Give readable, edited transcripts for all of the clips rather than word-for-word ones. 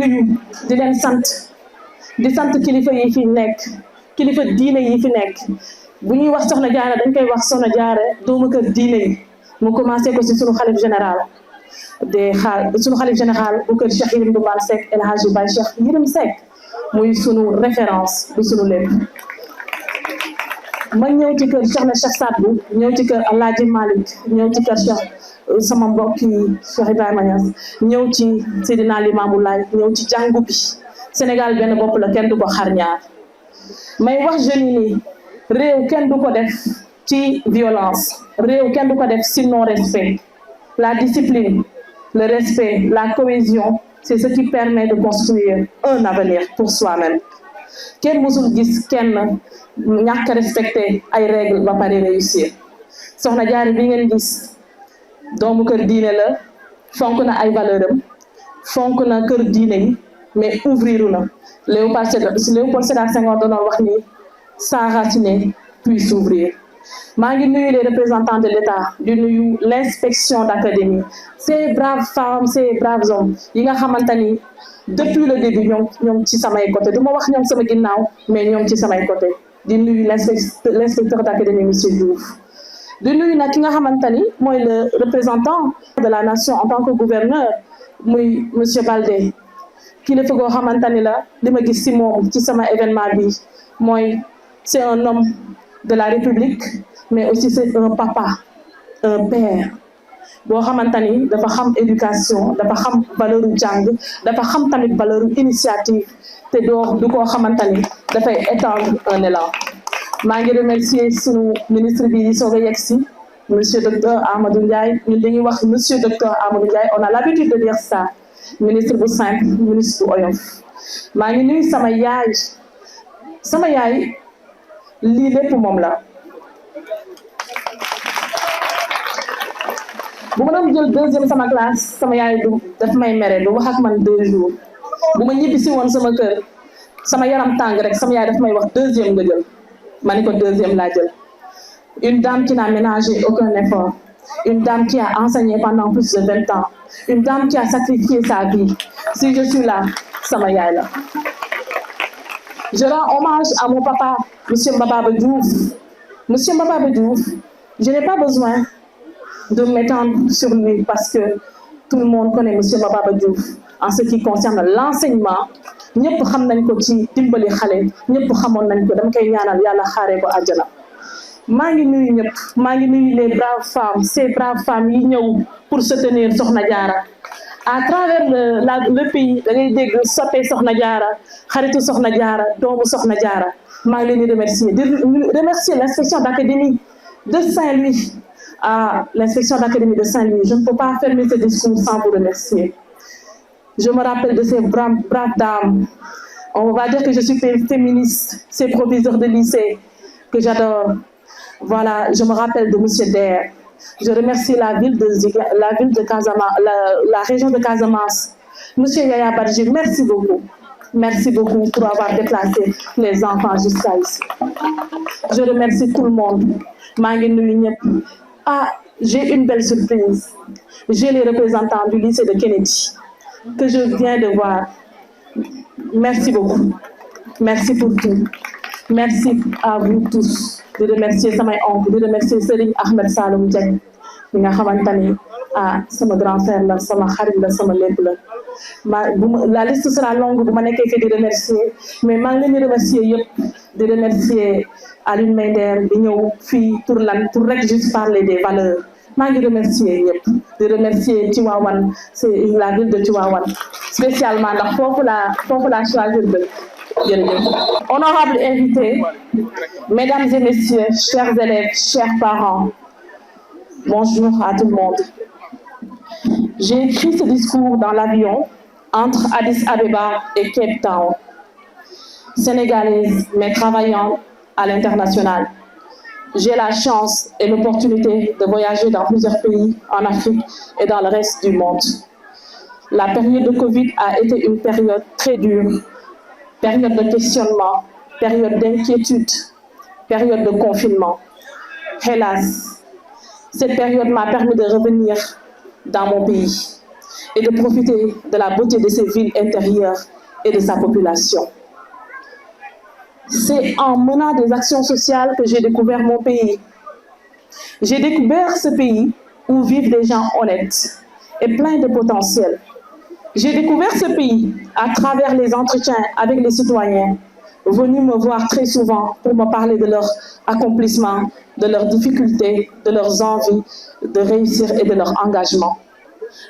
nuyu di leen sant di sant kilifa yi fi nekk kilifa diine yi fi nekk bu ñuy wax soxna jaara dañ koy wax soxna jaara doomu kër diine yi mu commencé ko ci sunu xalif général sunu xalif général bu kër Cheikh Yérim Ndoumane Seck El Hadji Baye Cheikh Yérim Seck muy sunu référence du sunu lépp ma ñëw ci kër Cheikh na Cheikh Sadbou ñëw ci kër Alaaji Malick ñëw ci kër Cheikh sama mbokk yi Cheikh Ibrahima Niass ñëw ci Seydina Limamou Laye ñëw ci jàngu bi Sénégal benn bopp la kenn du ko xar ñaar may wax jeunes yi nii réew kenn du ko def ci violence réew kenn du ko def ci non respect la discipline le respect la cohésion c'est ce qui permet de construire un avenir pour soi-même kenn mësul gis kenn ñàkk respecté ay règles ba pare réussir soxna Jaara bi ngeen gis doomu kër diine la fonk na ay valeur am fonk na kër diine yi mais ouvriru na Léopold Sédar Senghor doon wax ni s'enraciner puis s'ouvrir maa ngi nuyu les représentants de l'État di nuyu l'inspection d'académie ces braves femmes ces braves hommes yi nga xamante ni depuis le début ñoom ci samay côté du ma wax ñoom sama ginnaaw mais ñoom ci samay côté di nuyu l'inspecteur d'académie monsieur Diouf di nuyu nag ki nga xamante ni mooy le représentant de la nation en tant que gouverneur muy monsieur Baldé kilifa goo xamante ni la li ma gis ci moom ci sama événement bi mooy c'est un homme de la République mais aussi c'est un papa un père boo xamante ni dafa xam éducation dafa xam valeur u jàng dafa xam tamit valeur u initiative te du koo xamante ni dafay étendre un élan maa ngi remercier sunu ministre bi di soog a yegg si monsieur docteur Amadou Ndiaye ñun dañuy wax monsieur docteur Amadou Ndiaye on a l'habitude de dire ça ministre bu simple ministre bu oyof maa ngi nuyu sama yaay lii lépp moom la bu ma doon jël deuxième sama classe sama yaay du daf may mere du wax ak man 2 jours bu ma ñibbi si woon sama kër sama yaram tàng rek sama yaay daf may wax deuxième nga jël ma ni ko deuxième laa jël une dame qui n'a ménagé aucun effort une dame qui a enseigné pendant plus de 20 ans une dame qui a sacrifié sa vie si je suis là sama yaay la je rends hommage à mon papa monsieur Mbaba Diouf monsieur Mbaba Diouf je n'ai pas besoin de m'étendre sur lui parce que tout le monde connaît monsieur Mbaba Diouf en ce qui concerne l'enseignement ñëpp xam nañ ko ci dimbali xale ñëpp xamoon nañ ko dama koy ñaanal yàlla xaaree ko àjjana maa ngi nuyu ñëpp maa ngi nuyu les braves femmes ces braves femmes yi ñëw pour soutenir Soxna Jaara à travers le pays da ngay dégg soppe Soxna Jaara xaritu Soxna Jaara doomu Soxna Jaara maa ngi leen di remercier l'inspection d'académie de Saint-Louis l'inspection d'académie de Saint-Louis je ne peux pas fermer ce discours sans vous remercier. Je me rappelle de ces braves dames. On va dire que je suis féministe, ces proviseurs de lycée que j'adore. Voilà, je me rappelle de monsieur Der. Je remercie la ville de Casamance, la région de Casamance. Monsieur Yaya Badji, merci beaucoup. Merci beaucoup pour avoir déplacé les enfants jusqu'à ici. Je remercie tout le monde. J'ai une belle surprise. J'ai les représentants du lycée de Kennedy que je viens de voir. Merci beaucoup. Merci pour tout. Merci à vous tous. De remercier samay oncle, de remercier Serigne Ahmed Saloum Dieng mi nga xamante ni sama grand frère la sama xarit la sama lépp la la liste sera longue bu ma nekkee fi di remercier mais maa ngi leen di remercier yëpp di remercier Alioune Mender bi ñëw fii pour rek juste parler des valeurs maa ngi remercier ñëpp di remercier Tivaouane c'est la ville de Tivaouane spécialement ndax foofu la choisir de jërëjëf. Honorables invités, mesdames et messieurs, chers élèves, chers parents, bonjour à tout le monde. J'ai écrit ce discours dans l'avion entre Addis Abeba et Cape Town, sénégalaise mais travaillant à l'international. J'ai la chance et l'opportunité de voyager dans plusieurs pays en Afrique et dans le reste du monde. La période de Covid a été une période très dure, période de questionnement, période d'inquiétude, période de confinement. Hélas, cette période m'a permis de revenir dans mon pays. et de profiter de la beauté de ses villes intérieures et de sa population. C'est en menant des actions sociales que j'ai découvert mon pays. J'ai découvert ce pays où vivent des gens honnêtes et pleins de potentiel. J'ai découvert ce pays à travers les entretiens avec les citoyens, venus me voir très souvent pour me parler de leur accomplissement, de leurs difficultés, de leurs envies de réussir et de leur engagement.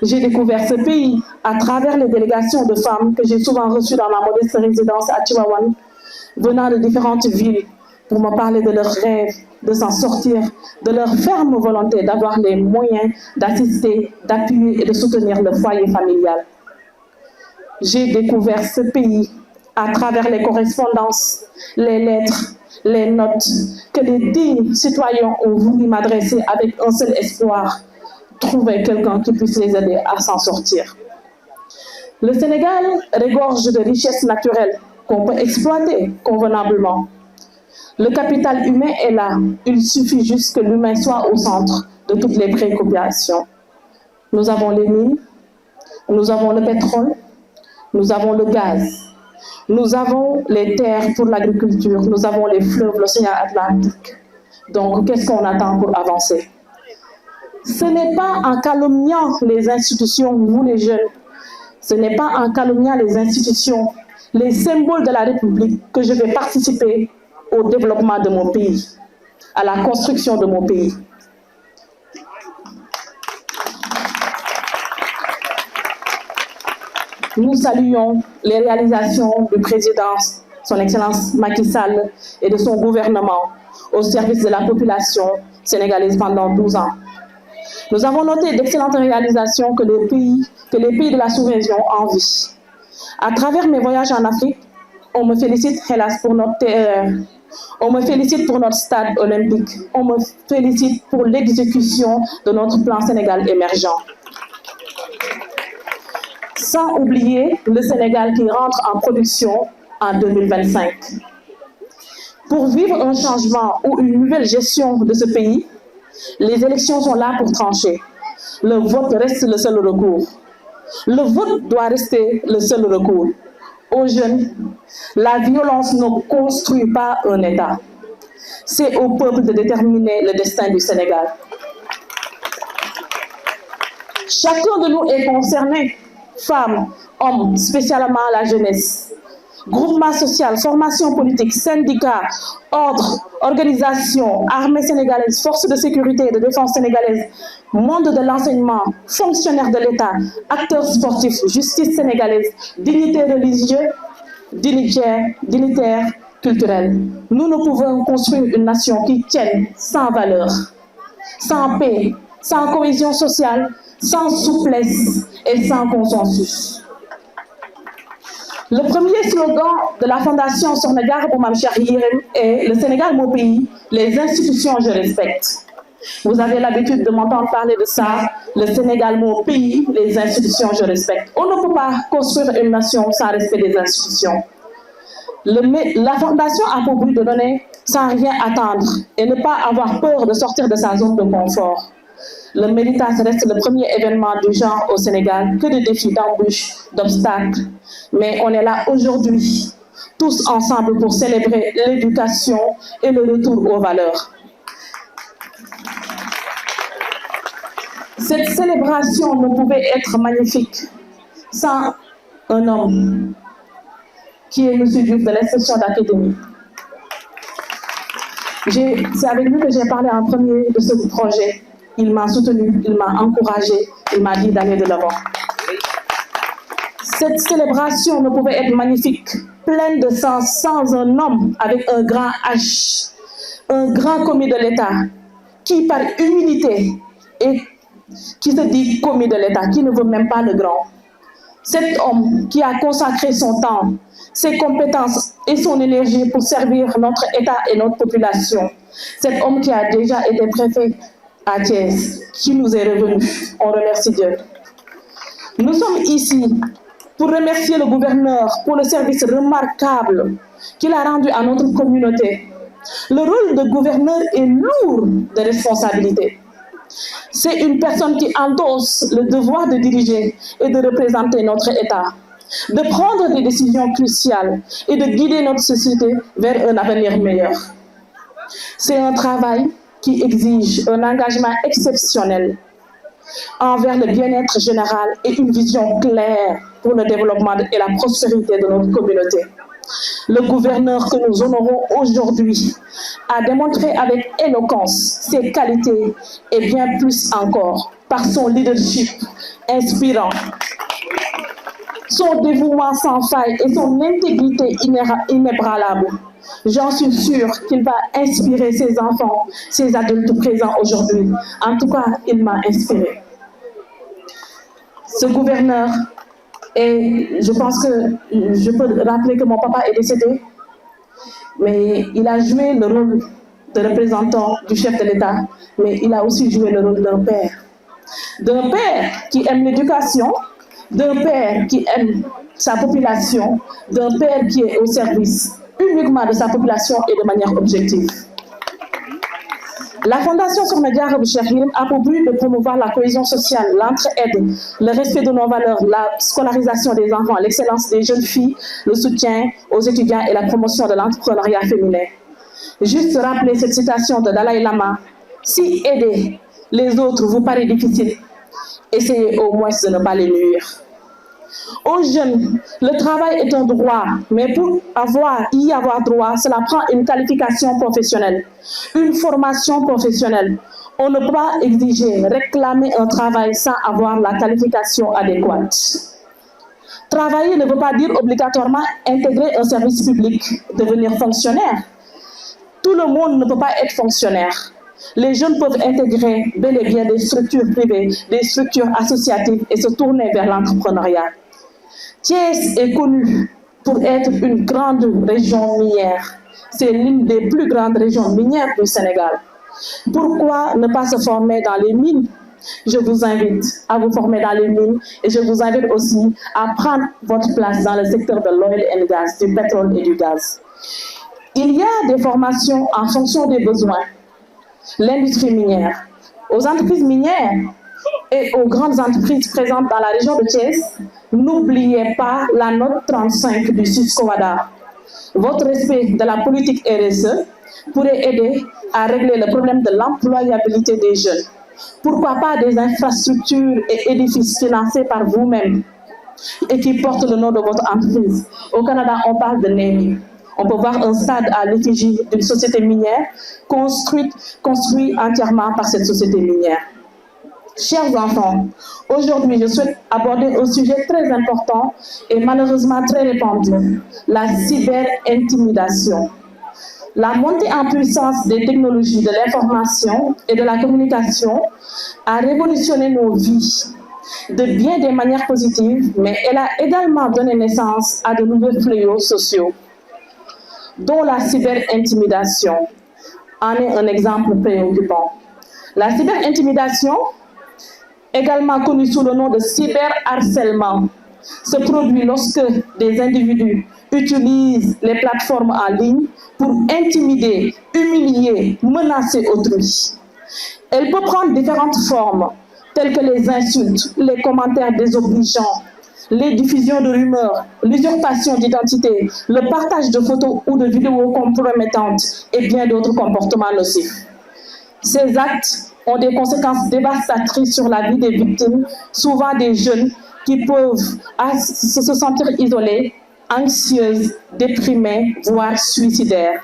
J'ai découvert ce pays à travers les délégations de femmes que j'ai souvent reçues dans ma modeste résidence à Tivaouane, venant de différentes villes pour me parler de leurs rêves, de s'en sortir, de leur ferme volonté d'avoir les moyens d'assister, d'appuyer et de soutenir le foyer familial. J'ai découvert ce pays à travers les correspondances, les lettres, les notes que les dignes citoyens ont voulu m'adresser avec un seul espoir, trouver quelqu'un qui puisse les aider à s'en sortir. Le Sénégal regorge de richesses naturelles qu'on peut exploiter convenablement. Le capital humain est là, il suffit juste que l'humain soit au centre de toutes les préoccupations. Nous avons les mines, nous avons le pétrole, nous avons le gaz, nous avons les terres pour l'agriculture, nous avons les fleuves, l'océan Atlantique. Donc, qu'est-ce qu'on attend pour avancer? Ce n'est pas en calomniant les institutions, vous les jeunes, ce n'est pas en calomniant les institutions, les symboles de la République que je vais participer au développement de mon pays, à la construction de mon pays. Nous saluons les réalisations du président, son Excellence Macky Sall, et de son gouvernement au service de la population sénégalaise pendant 12 ans. Nous avons noté d'excellentes réalisations que les pays de la sous-région envient. À travers mes voyages en Afrique, on me félicite, hélas, pour notre terre. On me félicite pour notre stade olympique. On me félicite pour l'exécution de notre plan Sénégal émergent. Sans oublier le Sénégal qui rentre en production en 2025. Pour vivre un changement ou une nouvelle gestion de ce pays, les élections sont là pour trancher. Le vote reste le seul recours. Le vote doit rester le seul recours. Aux jeunes, la violence ne construit pas un État. C'est au peuple de déterminer le destin du Sénégal. Chacun de nous est concerné, femmes, hommes, spécialement la jeunesse. Groupement social, formation politique, syndicats, ordre, organisation, armée sénégalaise, forces de sécurité et de défense sénégalaise, monde de l'enseignement, fonctionnaires de l'État, acteurs sportifs, justice sénégalaise, dignité religieuse, dignitaires culturels. Nous ne pouvons construire une nation qui tienne sans valeur, sans paix, sans cohésion sociale, sans souplesse et sans consensus. Le premier slogan de la Fondation Sokhna Oumam Cheikh Yérim est « Le Sénégal, mon pays, les institutions, je respecte ». Vous avez l'habitude de m'entendre parler de ça. Le Sénégal, mon pays, les institutions, je respecte. On ne peut pas construire une nation sans respect des institutions. La Fondation a pour but de donner sans rien attendre et ne pas avoir peur de sortir de sa zone de confort. Le Méritas reste le premier événement du genre au Sénégal, que de défis, d'embûches, d'obstacles. Mais on est là aujourd'hui, tous ensemble pour célébrer l'éducation et le retour aux valeurs. Cette célébration ne pouvait être magnifique sans un homme qui est M. Diouf de l'institution d'académie. C'est avec lui que j'ai parlé en premier de ce projet. Il m'a soutenu, il m'a encouragé, il m'a dit d'aller de l'avant. Cette célébration ne pouvait être magnifique, pleine de sens, sans un homme avec un grand H, un grand commis de l'État, qui par humilité et qui se dit commis de l'État, qui ne veut même pas le grand. Cet homme qui a consacré son temps, ses compétences et son énergie pour servir notre État et notre population. Cet homme qui a déjà été préfet à Thiès, qui nous est revenu. On remercie Dieu. Nous sommes ici pour remercier le gouverneur pour le service remarquable qu'il a rendu à notre communauté. Le rôle de gouverneur est lourd de responsabilité. C'est une personne qui endosse le devoir de diriger et de représenter notre État, de prendre des décisions cruciales et de guider notre société vers un avenir meilleur. C'est un travail qui exige un engagement exceptionnel envers le bien-être général et une vision claire pour le développement et la prospérité de notre communauté. Le gouverneur que nous honorons aujourd'hui a démontré avec éloquence ses qualités et bien plus encore par son leadership inspirant, son dévouement sans faille et son intégrité inébranlable. J'en suis sûre qu'il va inspirer ses enfants, ses adultes présents aujourd'hui. En tout cas, il m'a inspiré. Ce gouverneur, et je pense que je peux rappeler que mon papa est décédé, mais il a joué le rôle de représentant du chef de l'État, mais il a aussi joué le rôle d'un père. D'un père qui aime l'éducation, d'un père qui aime sa population, d'un père qui est au service uniquement de sa population et de manière objective. La Fondation Sokhna Diarra Bou Cheikh Yérim a pour but de promouvoir la cohésion sociale, l'entraide, le respect de nos valeurs, la scolarisation des enfants, l'excellence des jeunes filles, le soutien aux étudiants et la promotion de l'entrepreneuriat féminin. Juste rappeler cette citation de Dalai Lama: si aider les autres vous paraît difficile, essayez au moins de ne pas les nuire. Aux jeunes, le travail est un droit, mais pour y avoir droit, cela prend une qualification professionnelle, une formation professionnelle. On ne peut pas exiger, réclamer un travail sans avoir la qualification adéquate. Travailler ne veut pas dire obligatoirement intégrer un service public, devenir fonctionnaire. Tout le monde ne peut pas être fonctionnaire. Les jeunes peuvent intégrer bel et bien des structures privées, des structures associatives et se tourner vers l'entrepreneuriat. Thiès est connue pour être une grande région minière. C'est l'une des plus grandes régions minières du Sénégal. Pourquoi ne pas se former dans les mines? Je vous invite à vous former dans les mines et je vous invite aussi à prendre votre place dans le secteur de l'oil and gas, du pétrole et du gaz. Il y a des formations en fonction des besoins. L'industrie minière, aux entreprises minières et aux grandes entreprises présentes dans la région de Thiès, n'oubliez pas la note 35 du SUSCOADA. Votre respect de la politique RSE pourrait aider à régler le problème de l'employabilité des jeunes. Pourquoi pas des infrastructures et édifices financés par vous-même et qui portent le nom de votre entreprise. Au Canada, on parle de naming. On peut voir un stade à l'effigie d'une société minière construit entièrement par cette société minière. Chers enfants, aujourd'hui, je souhaite aborder un sujet très important et malheureusement très répandu, la cyberintimidation. La montée en puissance des technologies de l'information et de la communication a révolutionné nos vies de bien des manières positives, mais elle a également donné naissance à de nouveaux fléaux sociaux, dont la cyberintimidation en est un exemple préoccupant. La cyberintimidation, également connue sous le nom de cyberharcèlement, se produit lorsque des individus utilisent les plateformes en ligne pour intimider, humilier, menacer autrui. Elle peut prendre différentes formes, telles que les insultes, les commentaires désobligeants, les diffusions de rumeurs, l'usurpation d'identité, le partage de photos ou de vidéos compromettantes et bien d'autres comportements nocifs. Ces actes ont des conséquences dévastatrices sur la vie des victimes, souvent des jeunes qui peuvent se sentir isolés, anxieuses, déprimées, voire suicidaires.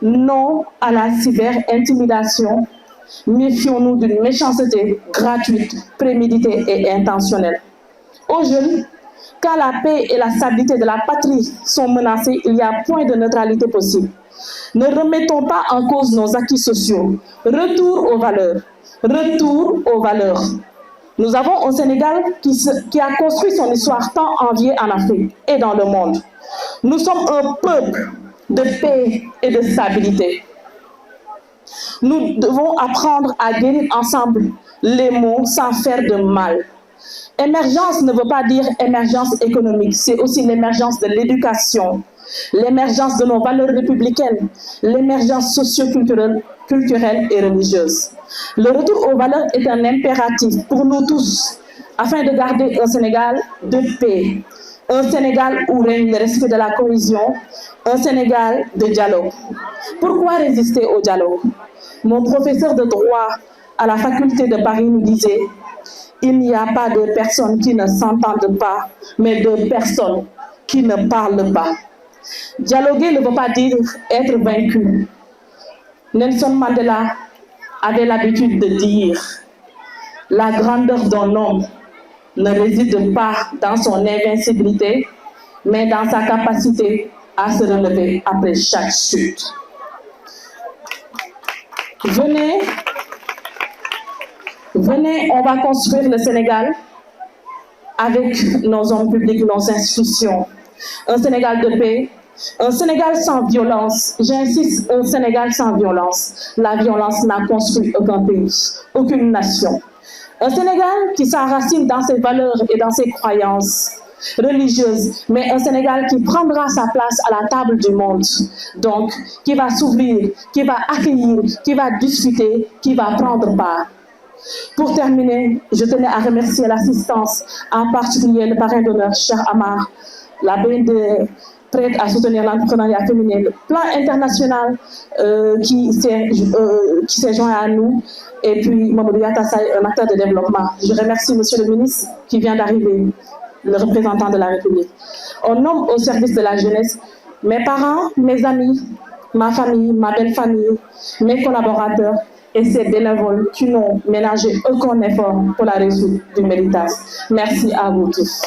Non à la cyberintimidation. Méfions-nous d'une méchanceté gratuite, préméditée et intentionnelle. Aux jeunes, quand la paix et la stabilité de la patrie sont menacées, il n'y a point de neutralité possible. Ne remettons pas en cause nos acquis sociaux. Retour aux valeurs. Retour aux valeurs. Nous avons un Sénégal qui a construit son histoire tant enviée en Afrique et dans le monde. Nous sommes un peuple de paix et de stabilité. Nous devons apprendre à guérir ensemble les maux sans faire de mal. Émergence ne veut pas dire émergence économique, c'est aussi l'émergence de l'éducation, l'émergence de nos valeurs républicaines, l'émergence socio-culturelle culturelle et religieuse. Le retour aux valeurs est un impératif pour nous tous, afin de garder un Sénégal de paix, un Sénégal où règne le respect de la cohésion, un Sénégal de dialogue. Pourquoi résister au dialogue? Mon professeur de droit à la faculté de Paris nous disait: il n'y a pas de personnes qui ne s'entendent pas, mais de personnes qui ne parlent pas. Dialoguer ne veut pas dire être vaincu. Nelson Mandela avait l'habitude de dire: la grandeur d'un homme ne réside pas dans son invincibilité, mais dans sa capacité à se relever après chaque chute. Venez, on va construire le Sénégal avec nos hommes publics, nos institutions. Un Sénégal de paix, un Sénégal sans violence. J'insiste, un Sénégal sans violence. La violence n'a construit aucun pays, aucune nation. Un Sénégal qui s'enracine dans ses valeurs et dans ses croyances religieuses, mais un Sénégal qui prendra sa place à la table du monde. Donc, qui va s'ouvrir, qui va accueillir, qui va discuter, qui va prendre part. Pour terminer, je tenais à remercier l'assistance, en particulier le parrain d'honneur, Cheikh Amar, la BND prête à soutenir l'entrepreneuriat féminin, le plan international qui s'est joint à nous, et puis Mamadou Yatassaye, un acteur de développement. Je remercie Monsieur le ministre qui vient d'arriver, le représentant de la République. On nomme au service de la jeunesse mes parents, mes amis, ma famille, ma belle famille, mes collaborateurs et ces bénévoles qui n'ont ménagé aucun effort pour la réussite du Méritas. Merci à vous tous.